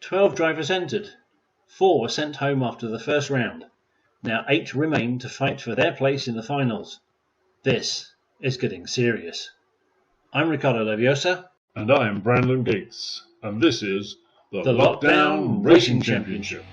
12 drivers entered. 4 were sent home after the first round. Now 8 remain to fight for their place in the finals. This is getting serious. I'm Ricardo Leviosa. And I am Brandon Gates. And this is the Lockdown Racing Championship.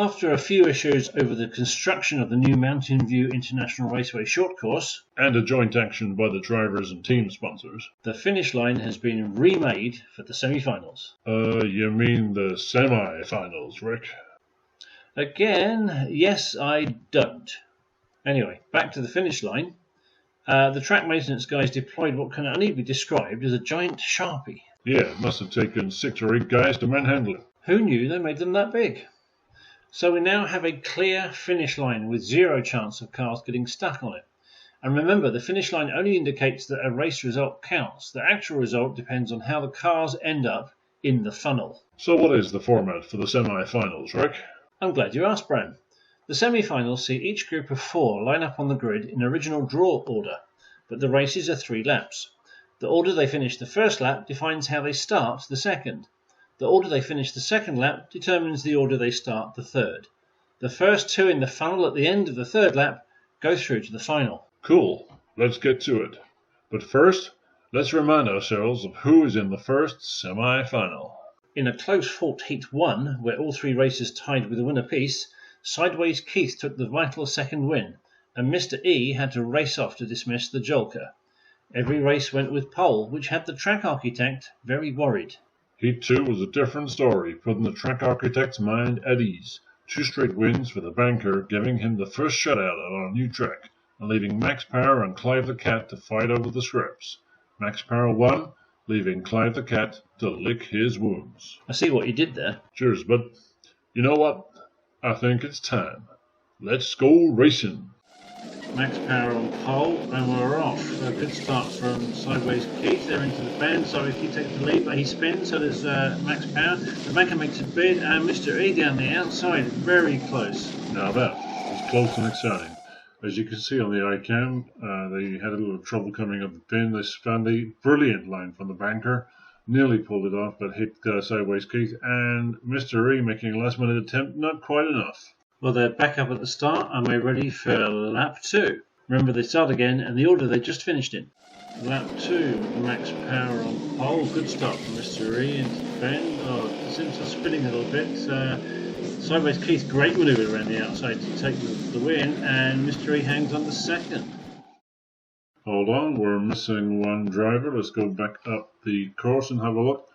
After a few issues over the construction of the new Mountain View International Raceway short course and a joint action by the drivers and team sponsors, the finish line has been remade for the semi-finals. You mean the semi-finals, Rick? Again, yes, I don't. Anyway, back to the finish line. The track maintenance guys deployed what can only be described as a giant Sharpie. Yeah, it must have taken 6 or 8 guys to manhandle it. Who knew they made them that big? So we now have a clear finish line with zero chance of cars getting stuck on it. And remember, the finish line only indicates that a race result counts. The actual result depends on how the cars end up in the funnel. So what is the format for the semi-finals, Rick? I'm glad you asked, Bran. The semi-finals see each group of 4 line up on the grid in original draw order, but the races are 3 laps. The order they finish the first lap defines how they start the second. The order they finish the second lap determines the order they start the third. The first 2 in the funnel at the end of the third lap go through to the final. Cool. Let's get to it. But first, let's remind ourselves of who is in the first semi-final. In a close-fought Heat 1, where all 3 races tied with a win apiece, Sideways Keith took the vital second win, and Mr. E had to race off to dismiss the Jolker. Every race went with pole, which had the track architect very worried. Heat 2 was a different story, putting the track architect's mind at ease. 2 straight wins for the banker, giving him the first shutout on our new track, and leaving Max Power and Clive the Cat to fight over the scripts. Max Power won, leaving Clive the Cat to lick his wounds. I see what you did there. Cheers, bud. You know what? I think it's time. Let's go racing. Max Power on pole, and we're off. A good start from Sideways Keith. They're into the bend. Sideways Keith takes the lead, but he spins, so there's Max Power. The banker makes a bid, and Mr. E down the outside, very close. Now that was close and exciting. As you can see on the iCam, they had a little trouble coming up the pin. They found a brilliant line from the banker, nearly pulled it off, but hit Sideways Keith, and Mr. E making a last-minute attempt, not quite enough. Well, they're back up at the start and we're ready for lap 2. Remember, they start again and the order they just finished in. Lap 2, Max Power on pole. Good start from Mr. E into the bend. Oh, it seems to be spinning a little bit. Sideways Keith, great manoeuvre around the outside to take the win, and Mr. E hangs on the second. Hold on, we're missing one driver. Let's go back up the course and have a look.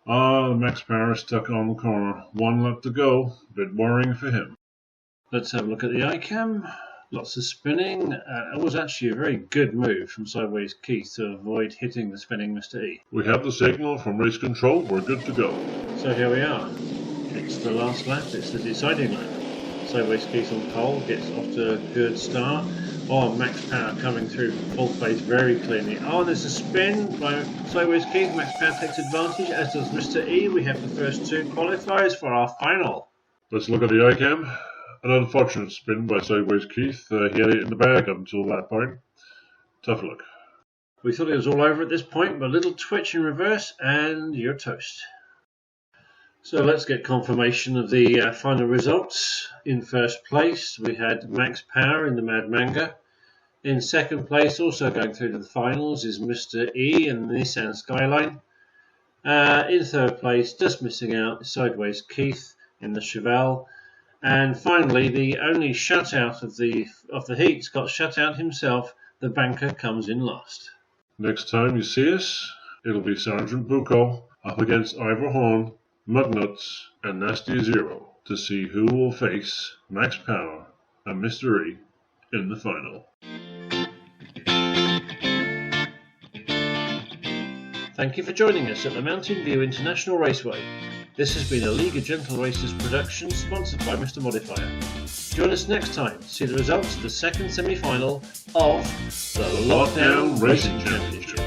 Max Power stuck on the corner. 1 lap to go. A bit worrying for him. Let's have a look at the iCam. Lots of spinning. It was actually a very good move from Sideways Keith to avoid hitting the spinning Mr. E. We have the signal from race control. We're good to go. So here we are. It's the last lap. It's the deciding lap. Sideways Keith on pole gets off to a good start. Oh, Max Power coming through full face very cleanly. Oh, there's a spin by Sideways Keith. Max Power takes advantage, as does Mr. E. We have the first 2 qualifiers for our final. Let's look at the iCam. An unfortunate spin by Sideways Keith. He had it in the bag up until that point. Tough luck. We thought it was all over at this point, but a little twitch in reverse and you're toast. So let's get confirmation of the final results. In first place, we had Max Power in the Mad Manga. In second place, also going through to the finals, is Mr. E and the Nissan Skyline. In third place, just missing out, Sideways Keith in the Chevelle. And finally, the only shutout of the heats got shut out himself. The banker comes in last. Next time you see us, it'll be Sergeant Bucco up against Ivor Horn, Mudnuts, and Nasty Zero to see who will face Max Power and Mr. E in the final. Thank you for joining us at the Mountain View International Raceway. This has been a League of Gentle Racers production sponsored by Mr. Modifier. Join us next time to see the results of the second semi-final of the Lockdown Racing Championship.